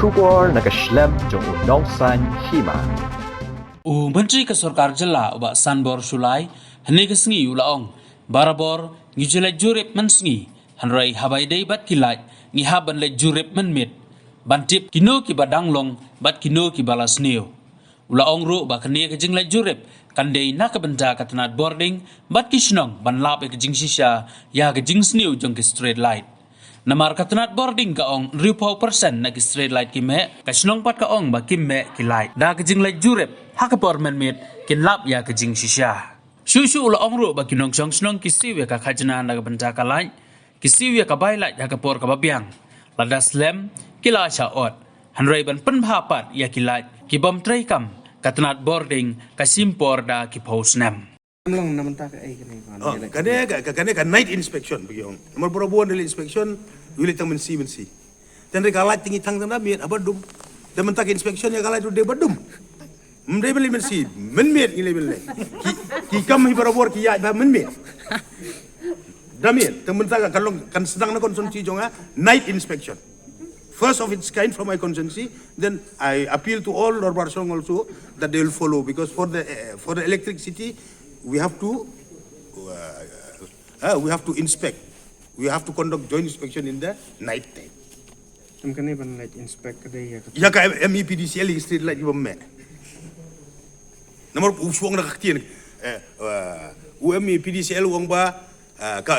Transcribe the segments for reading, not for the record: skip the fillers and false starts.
Shubor Nakaslem Jong Unongsan Hima. Menteri ke Sarkar Jela ubak Sanbor Sulai hene ke sengi ulaong barabor ngijulai jurip mensengi hanrai habai dei bat kilai ngi haban le jurip menmit bantip kino ki badanglong bat kino ki balas neo ulaong ru ba kene ke jinglai jurip kandei nak benda katanat boarding bat kisnong ban lap ke jing shisha ya ke jing sneo jong ke straight light namar katanat boarding ka ong 10% na ki straight light ki me kasnong pat ka ong ba ki me ki light da ke jinglai jurip hakapor menmit kin lap ya ke jing shisha Shushu ula ongru ba kinong chong snong kisiwe ka khajna na banta kalai kisiwe ka bailai ya kapor ka babiang lada slam kila sha ot hanrai ban pen bhapat ya kilai ki bom trai kam katanat boarding ka simpor da ki posnam Long naman ta ay kane ka night inspection bigong nomor probuan dari inspection wilit tang mensi dan rekala tingi tang tang miet abadum dan mentak inspection ya kala itu de badum mendai beli mensi menmiet ngile beli ki kam hi barabor ki ya ba menmiet damiet tang mentak kalong kan sedang na konsumsi jonga night inspection first of its kind from my constituency. Then I appeal to all Lord Barsong also that they will follow because for the electricity we have to inspect. We have to conduct joint inspection in the night time. Kani ban light inspect kada Ya ka MEPDCL street light ibam me. Nomor uswong na kaktian MEPDCL wong ba ka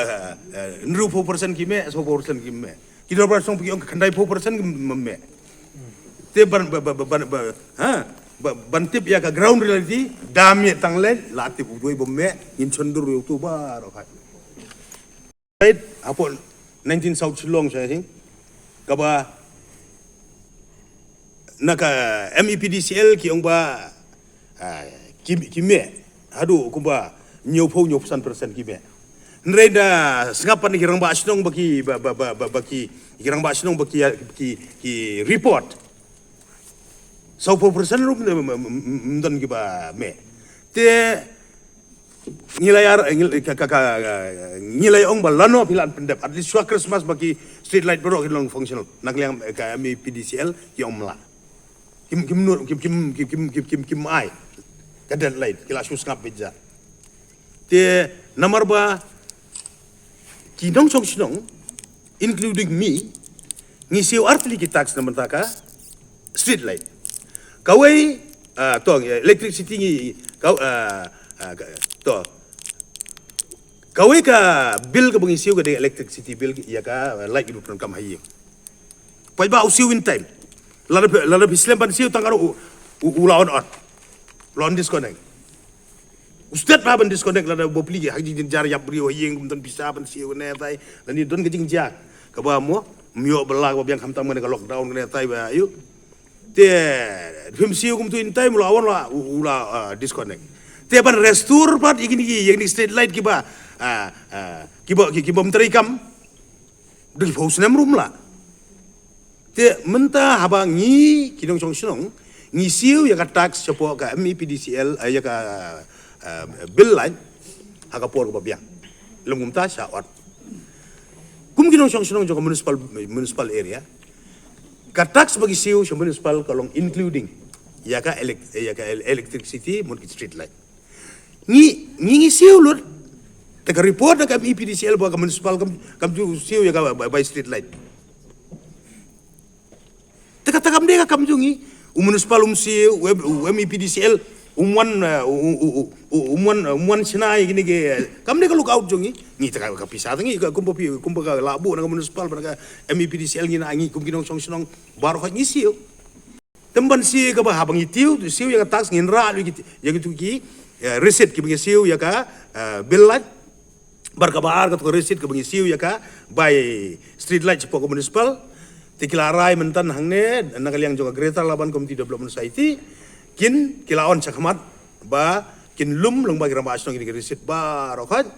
4% kime 4% kime. Kita bersong pergi orang kendai 4% memme. Te bantip ya ka ground reality dami tangle latip udoi bomme in chondur tu bar okay. Right apa 19 South Shillong saya think. Kaba naka MEPDCL ki ong ba kime aduh kumba nyopo 9% kime. Nreda sengapan ni kirang basnong baki kirang basnong baki ki report. So 4% rum mendon ki ba me. Te ngilay ong balano pilan pendap at least swa Christmas baki street light bro kilong functional nakliang ka PDCL ki ong mla. Kim ai kadat light kila susngap beja. Te nomor ba Kinong song including me, ngisiw artli ki tax naman taka street light. Kaway electricity ngi kaway ka bill ka bangisiw ka de electricity bill ya ka light ibu pran kam hayi. Pai ba usiw in time. Lada bislam pan siw tangaro ulaon on. Lawan disconnect. Ustad pa ban disconnect lada bopli haji din jar yap brio yeng kumtan bisa ban siu ne tai dan ni don kejing ja ka ba mo mio belag biang kam tam ne ka lockdown ne tai ba ayu te film siu kum tu in time la awon la ula disconnect te ban restore pat igini yang di street light ki ba ki bom terikam del pos nem rum la te menta habangi kidong song sinong ngi siu ya ka tax sepo ka MEPDCL ya ka bill line haka por ko biang lungum ta sha wat kum ginong song song jong municipal area ka tax bagi siu municipal kalong including ya ka electricity mon street light ngi siu lut te ka report ka EPDCL ba ka municipal kam ju siu ya ka by street light te ka takam de ka kam jungi municipal siu EPDCL umuan sinai gini ke kam de ka look out jongi ni ta ka pisah tangi ka kumpa ka labu na municipal ka MEPDCL ni na ngi kum ginong song sinong baru ka ngisiu temban si ka ba habang itiu siu ya ka tax ngin ra ya gitu ki receipt ki ngisiu ya ka bill light bar ka bar ka receipt ka ngisiu ya ka by street light po ka municipal tikilarai mentan hangne nakaliang jonga Greater Laban Community Development Society kin kilaon sakmat ba kin lum long bagi ramba asnong ini receipt ba rokat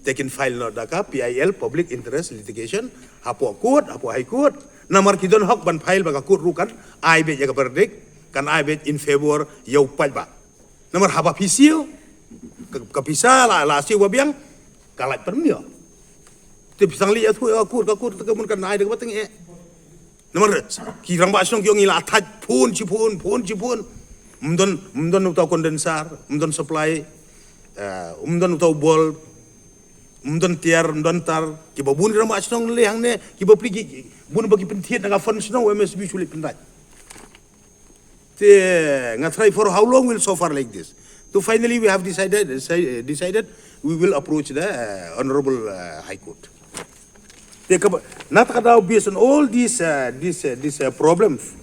taken file no daka PIL public interest litigation hapo court hapo high court namar kidon hok ban file baga court rukan ai be jaga verdict kan ai be in favor yau paj ba namar haba pisio ka pisa la siu babiang kalat permio te pisang li atu court ka court ka mun kan ai daga bateng Nomor ki rang ba snong ki ngila atat phun chi phun mdon utau kondensar mdon supply mdon utau bol mdon tiar mdon tar ki babun rang ba snong le hang ne ki ba pri bun bagi pentiet na fon snong MSB sulit pendat te ngatrai for how long will so far like this. So finally we have decided we will approach the honorable high court. Not based on all these problems.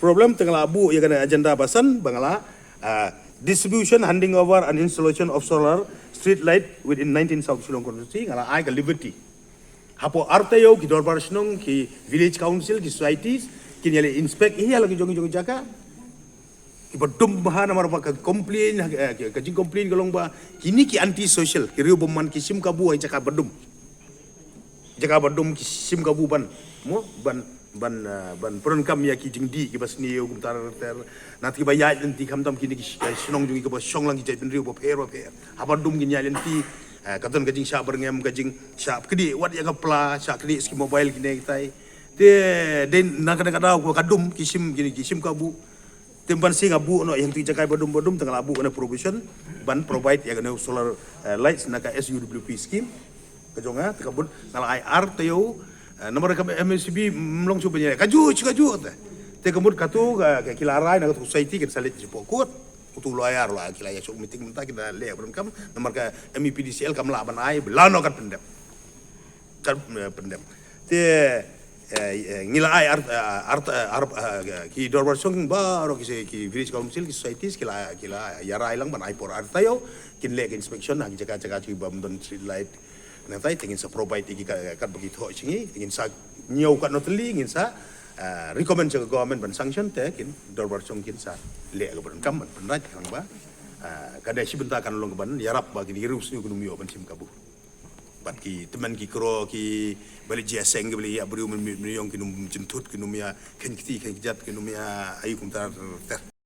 Problem tengah abu yang kena agenda basan bangala distribution, handing over and installation of solar street light within 19 South Shillong constituency ngala ai ka liberty. Hapo artayo ki dorbar snong ki village council ki societies ki nyale inspect iya lagi jong jaka. Ki badum bahan amar ba ka complain ka jing complain kalong ba kini ki anti social ki riu boman ki sim kabu ai jaka badum ki sim kabu ban mo ban peron kam ya ki jingdi ki bas ni gumtar ter nanti ba ya nanti kam tam kini ki snong jungi ki ba song lang ki jai riu ba per habadum ki nyale nanti katon ka jing sha berngem ka jing sha kedi wat ya ka pla sha kedi ski mobile kini tai te den na kadang ko kadum ki sim kabu tempan sing abu no yang tu jakai badum tengah abu na provision ban provide ya kana solar lights na ka SUWP scheme kajonga tekabun ngala IR tayo nomor ka MSB mlong su banya kaju te kemud katu ka kilarai na ka society kan salit pokot utu loyar la kilaya sok meeting mentah kita le beron kam nomor ka MEPDCL kam la ban ai belano kan pendem te ngila ai ki dorbar song baro ki village council ki societies kila yara ilang ban ai por artayo kin leg inspection hang jaga ki bam don street light nanti tingin sa provide iki kan begitu singi tingin sa nyau kan noteli tingin sa recommend sa government ban sanction te kin dorbar song kin sa le ga ban kam ban rat hang ba kada si benta kan long ban yarap ba ki rus ni kunum yo ban sim kabu bat ki teman ki kro ki bali jaseng bali ya bru men yong kinum jentut kinum ya ken kiti ken jat kinum ya ayu kum tar ter